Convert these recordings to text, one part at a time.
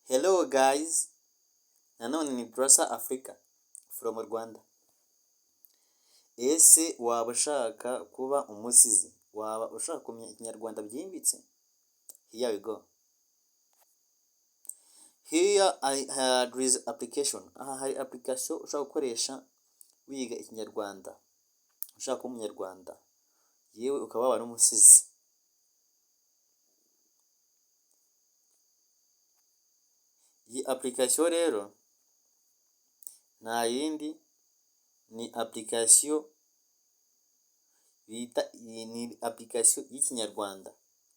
Hello guys, nanone ni Brasa Africa from Rwanda. Ese waba ushaka kuba umusizi? Waba ushaka kumenya ikinyarwanda byimbitse? Here we go. Here there is application. Aha hari application ushaka gukoresha wiga ikinyarwanda. Ushaka kuba umunyarwanda. Yewe ukaba waba n'umusizi. Iyi application rero nta yindi ni application ni application y'ikinyarwanda.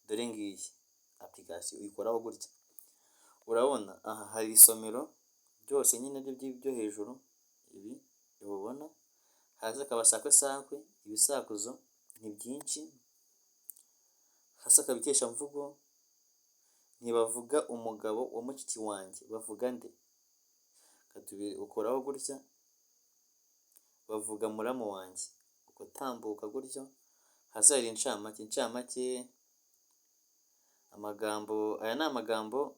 Dore ngiyi application uyikoraho gutya. Urabona aha hari isomero byose nyine byo hejuru ibi ubona, hasi hakaba sakwe ibisakuzo ni byinshi, hasi hakaba ikeshamvugo, ntibavuga umugabo wa mushiki wanjye, bavuga nde? Ukoraho gutya, bavuga muramu wanjye, ugatambuka gutyo, hasi hari incamake, amagambo, aya ni amagambo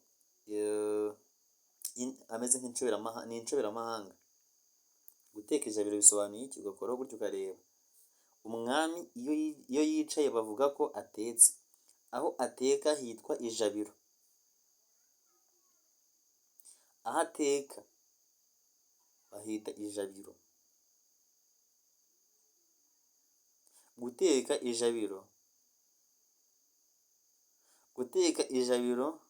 ameze nk'inshoberamahanga. Guteka ijabiro bisobanuye iki? Ugakoraho gutyo ukareba. Umwami iyo yicaye bavuga ko atetse, aho ateka hitwa ijabiro, aho ateka bahita ijabiro. Guteka ijabiro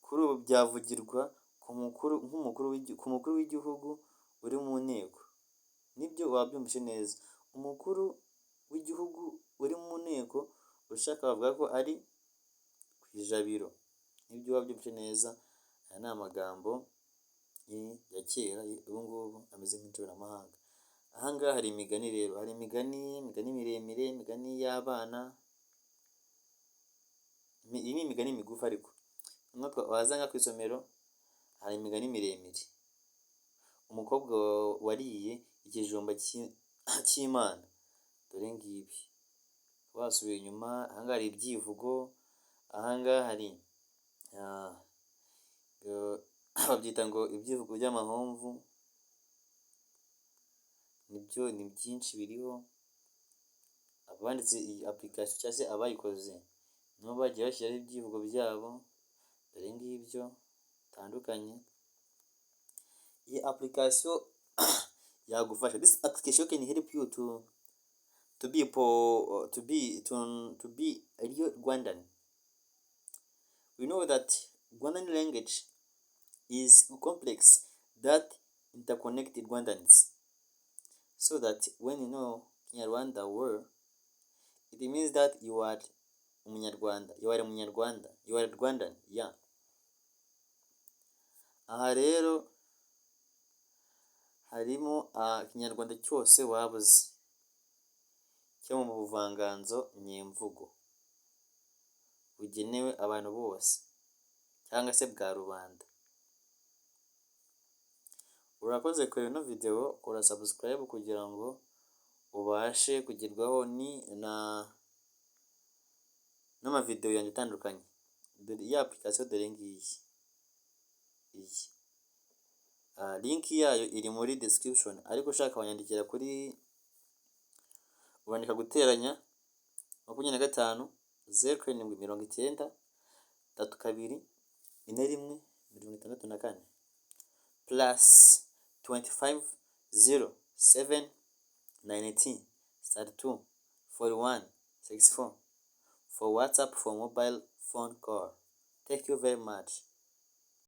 kuri ubu byavugirwa ku mukuru w'igihugu uri mu nteko. Nibyo wabyumvise neza, umukuru w'igihugu uri mu nteko ushaka bavuga ko ari ku ijabiro. Nibyo wabyumvise neza. Aya ni amagambo ya kera, ubu ngubu ameze nk'inshoberamahanga. Aha ngaha hari imigani rero, hari imigani miremire, imigani y'abana. Iyi ni imigani migufi ariko wazanga ku isomero hari imigani miremire. Umukobwa wariye ikijumba cy'Imana. Dore ngibi. Wasubiye inyuma, aha ngaha hari ibyivugo, aha ngaha hari babyita ngo ibyivugo by'amahomvu. Nibyo ni byinshi biriho. Abanditse iyi application cyangwa se abayikoze nibo bagiye bashyiraho ibyivugo byabo. Dore ngibyo bitandukanye. Iyi application yagufasha. This application can help you to be a real Rwandan. We know that Rwandan language is complex that interconnected Rwandans. So that when you know Kinyarwanda word, it means that you are umunyarwanda, you are Rwandan, yeah. Aha rero harimo ikinyarwanda cyose wabuze cyo mu buvanganzo nyemvugo bugenewe abantu bose cyangwa se bwa rubanda. Urakoze kureba ino video, kora subscribe kugira ngo ubashe kugerwaho n'amavideo yanjye atandukanye. Dore iyi application, dore ngiyi. Link yayo iri muri description, ariko ushaka wanyandikira kuri ubandika guteranya 25 07 32 41 64 plus 25 07 19 32 41 64 for WhatsApp for mobile phone call. Thank you very much.